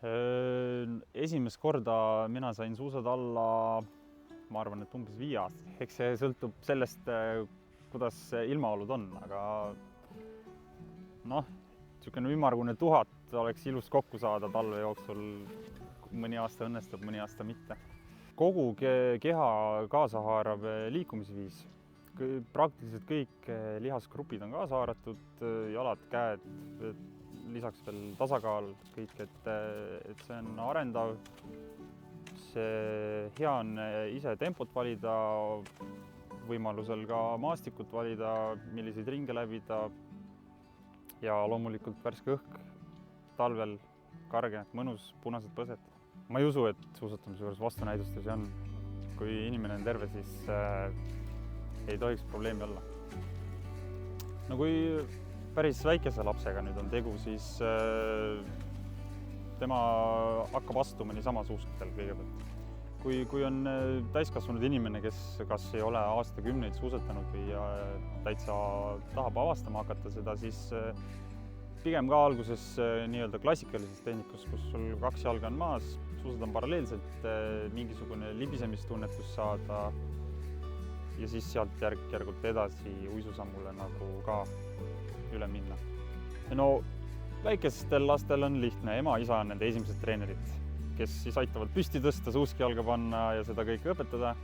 Esimest korda mina sain suusad alla, ma arvan, et umbes 5 aastat. Eks see sõltub sellest, kuidas ilmaolud on, aga niisugune ümmargune 1000 oleks ilus kokku saada talve jooksul. Mõni aasta õnnestub, mõni aasta mitte. Kogu keha kaasahaarav liikumisviis. Praktiliselt kõik lihasgrupid on kaasa haaratud, jalad, käed, lisaks veel tasakaal, kõik, et see on arendav. See hea on ise tempot valida, võimalusel ka maastikut valida, milliseid ringe läbida ja loomulikult värske õhk, talvel karge, mõnus, punased põsed. Ma ei usu, et suusatamise juures vastunäidustusi on. Kui inimene on terve, siis ei tohiks probleemi olla. No kui päris väikese lapsega nüüd on tegu, siis tema hakkab astuma niisama suuskadel kõigepealt. Kui on täiskasvanud inimene, kes kas ei ole aastakümneid suusatanud või täitsa tahab avastama hakata seda, siis pigem ka alguses nii-öelda klassikalises tehnikus, kus sul 2 jalga on maas, suusad on paralleelselt, mingisugune libisemistunnetus saada ja siis sealt järk-järgult edasi uisusammule nagu ka üle minna. No väikestel lastel on lihtne, ema-isa on nende esimesed treenerid, kes siis aitavad püsti tõsta, suuski jalga panna ja seda kõike õpetada.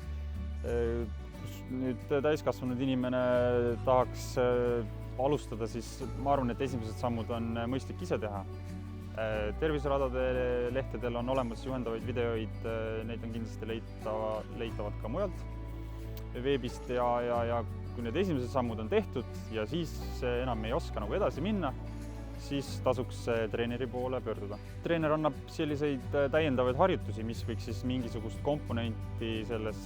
Nüüd täiskasvanud inimene tahaks alustada, siis ma arvan, et esimesed sammud on mõistlik ise teha. Terviseradade lehtedel on olemas juhendavaid videoid, neid on kindlasti leitavad ka mujalt veebist ja kui need esimesed sammud on tehtud ja siis enam ei oska nagu edasi minna, siis tasuks treeneri poole pöörduda. Treener annab selliseid täiendavaid harjutusi, mis võiks siis mingisugust komponenti selles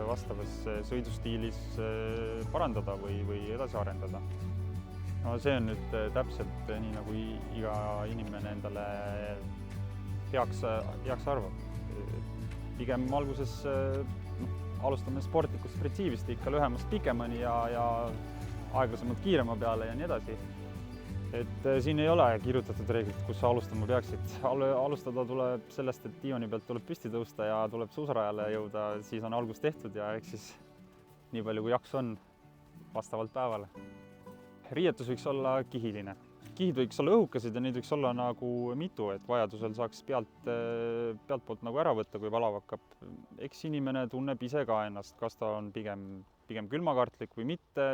vastavas sõidustiilis parandada või edasi arendada. No see on nüüd täpselt nii, nagu iga inimene endale heaks arvab. Pigem alguses alustame sportlikust printsiibist ikka lühemast pikemani ja aeglasemalt kiirema peale ja nii edasi. Et siin ei ole kirjutatud reeglit, kus sa alustama peaksid. Alustada tuleb sellest, et diivani pealt tuleb püsti tõusta ja tuleb suusarajale jõuda, siis on algus tehtud ja eks siis nii palju kui jaks on vastavalt päevale. Riietus võiks olla kihiline. Kihid võiks olla õhukesed ja neid võiks olla nagu mitu, et vajadusel saaks pealtpoolt nagu ära võtta, kui valav hakkab. Eks inimene tunneb ise ka ennast, kas ta on pigem külmakartlik või mitte,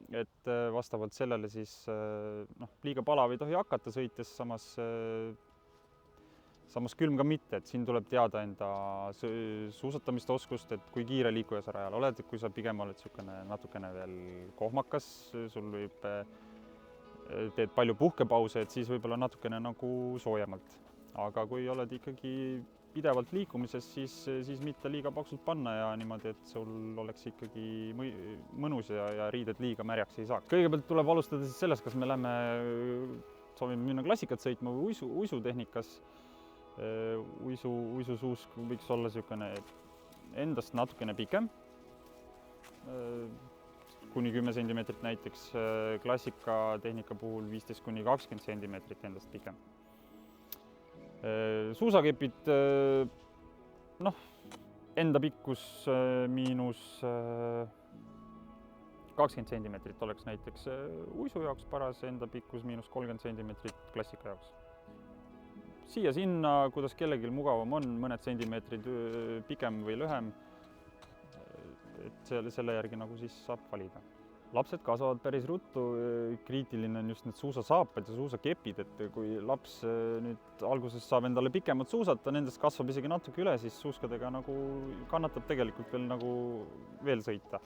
et vastavalt sellele siis liiga palav ei tohi hakata sõites, samas külm ka mitte, et siin tuleb teada enda suusatamist oskust, et kui kiire liikuja sa rajal oled, kui sa pigem oled natukene veel kohmakas, sul teed palju puhkepause, et siis võib-olla natukene nagu soojemalt. Aga kui oled ikkagi pidevalt liikumises, siis mitte liiga paksult panna ja niimoodi, et sul oleks ikkagi mõnus ja riided liiga märjaks ei saa. Kõigepealt tuleb alustada siis sellest, kas me soovime minna klassikat sõitma või uisutehnikas. Uisusuusk võiks olla endast natukene pikem, kuni 10 centimeetrit näiteks, klassikatehnika puhul 15–20 centimeetrit endast pikem. Suusakepid, enda pikkus miinus 20 centimeetrit oleks näiteks uisu jaoks paras, enda pikkus miinus 30 centimeetrit klassika jaoks. Siia-sinna, kuidas kellelgi mugavam on, mõned sentimeetrid pikem või lühem, et selle järgi nagu siis saab valida. Lapsed kasvavad päris ruttu, kriitiline on just need suusasaapad ja suusakepid, et kui laps nüüd alguses saab endale pikemad suusad, ta nendest kasvab isegi natuke üle, siis suuskadega nagu kannatab tegelikult veel sõita.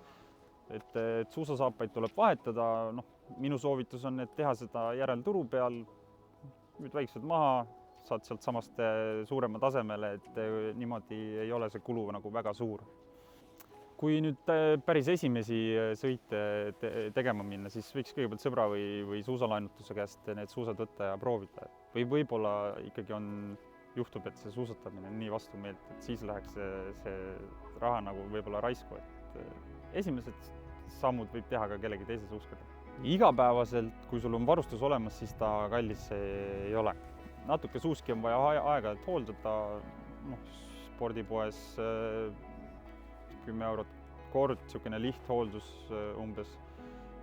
Et suusasaapaid tuleb vahetada, minu soovitus on, et teha seda järelturu peal, nüüd väiksed maha, saad sealt samast suurema tasemele, et niimoodi ei ole see kulu nagu väga suur. Kui nüüd päris esimesi sõite tegema minna, siis võiks kõigepealt sõbra või suusalainutuse käest need suusad võtta ja proovida. Või võib-olla ikkagi juhtub, et see suusatamine on nii vastumeelt, et siis läheks see raha nagu võib-olla raisku. Esimesed sammud võib teha ka kellegi teise suuskadega. Igapäevaselt, kui sul on varustus olemas, siis ta kallis ei ole. natuke suuski on vaja aeg-ajalt hooldada, spordipoes 10 eurot kord, niisugune lihthooldus umbes.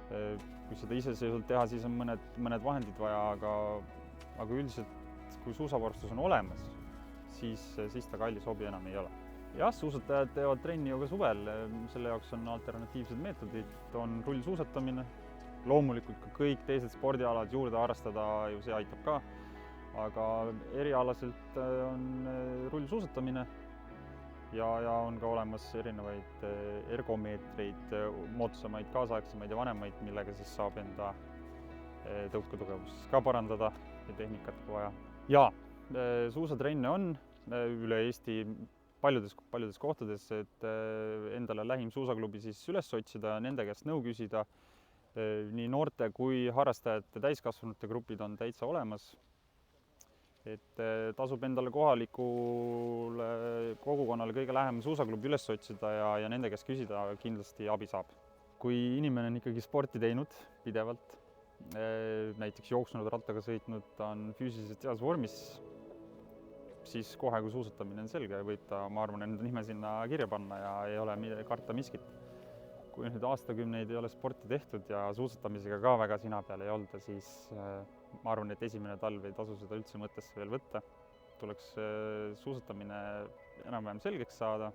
Kui seda iseseisvalt teha, siis on mõned vahendid vaja, aga üldiselt, kui suusavarustus on olemas, siis ta kallis hobi enam ei ole. Jah, suusatajad teevad trenni ju ka suvel, selle jaoks on alternatiivsed meetodid, on rullsuusatamine, loomulikult ka kõik teised spordialad juurde harrastada, ju see aitab ka, aga erialaselt on rullsuusatamine ja on ka olemas erinevaid ergomeetreid, moodsamaid, kaasaegsemaid ja vanemaid, millega siis saab enda tõuketugevust ka parandada ja tehnikat ka vaja. Ja suusatrenne on üle Eesti paljudes kohtades, et endale lähim suusaklubi siis üles otsida ja nende käest nõu küsida. Nii noorte kui harrastajate täiskasvanute grupid on täitsa olemas. Et tasub endale kohalikule kogukonnale kõige lähem suusaklubi üles otsida ja nende käest küsida, kindlasti abi saab. Kui inimene on ikkagi sporti teinud pidevalt, näiteks jooksnud, rattaga sõitnud, on füüsiliselt heas vormis, siis kohe, kui suusatamine on selge, võib ta, ma arvan, enda nime sinna kirja panna ja ei ole karta miskit. Kui nüüd aastakümneid ei ole sporti tehtud ja suusatamisega ka väga sina peal ei olda, siis ma arvan, et esimene talv ei tasu seda üldse mõttesse veel võtta. Tuleks suusatamine enam-vähem selgeks saada,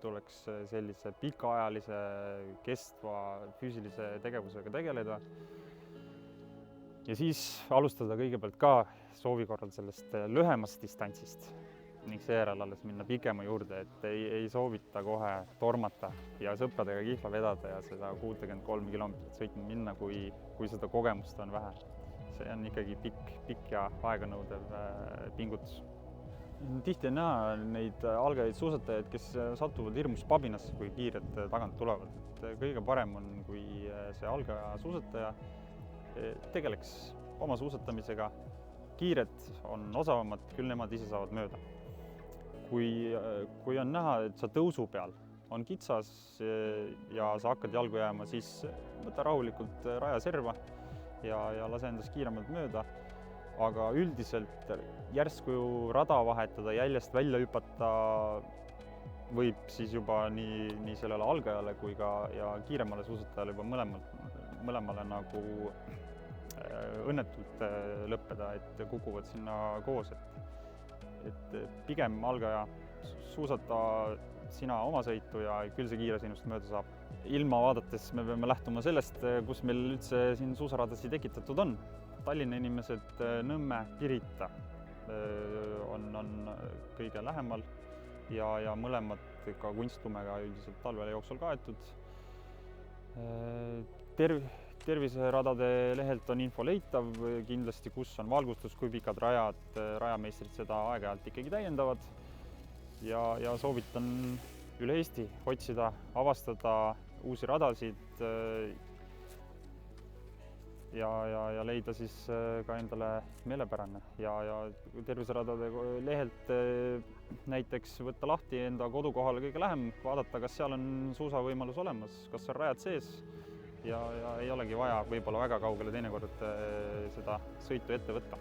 tuleks sellise pikaajalise, kestva füüsilise tegevusega tegeleda ja siis alustada kõigepealt ka soovi korral sellest lühemast distantsist ning seejärel alles minna pikema juurde, et ei soovita kohe tormata ja sõpradega kihla vedada ja seda 63 kilomeetrit sõitma minna, kui seda kogemust on vähe. See on ikkagi pikk ja aeganõudev pingutus. Tihti on näha neid algajaid suusatajaid, kes satuvad hirmus pabinasse, kui kiired tagant tulevad. Kõige parem on, kui see algaja suusataja tegeleks oma suusatamisega. Kiired on osavamad, küll nemad ise saavad mööda. Kui on näha, et sa tõusu peal on kitsas ja sa hakkad jalgu jääma, siis võta rahulikult raja serva ja lase endast kiiremalt mööda. Aga üldiselt järsku rada vahetada, jäljest välja hüpata võib siis juba nii sellele algajale kui ka ja kiiremale suusatajale juba mõlemale nagu õnnetult lõppeda, et kukuvad sinna koos. Et pigem algaja suusata sina oma sõitu ja küll see kiire sinust mööda saab. Ilma vaadates me peame lähtuma sellest, kus meil üldse siin suusaradasid tekitatud on. Tallinna inimesed, Nõmme, Pirita on kõige lähemal ja mõlemad ka kunstlumega üldiselt talvele jooksul kaetud. Terviseradade lehelt on info leitav kindlasti, kus on valgustus, kui pikad rajad, rajameistrid seda aeg-ajalt ikkagi täiendavad ja soovitan üle Eesti otsida, avastada uusi radasid ja leida siis ka endale meelepärane ja terviseradade lehelt näiteks võtta lahti enda kodukohale kõige lähem, vaadata, kas seal on suusavõimalus olemas, kas on rajad sees ja ei olegi vaja võib-olla väga kaugele teinekord seda sõitu ette võtta.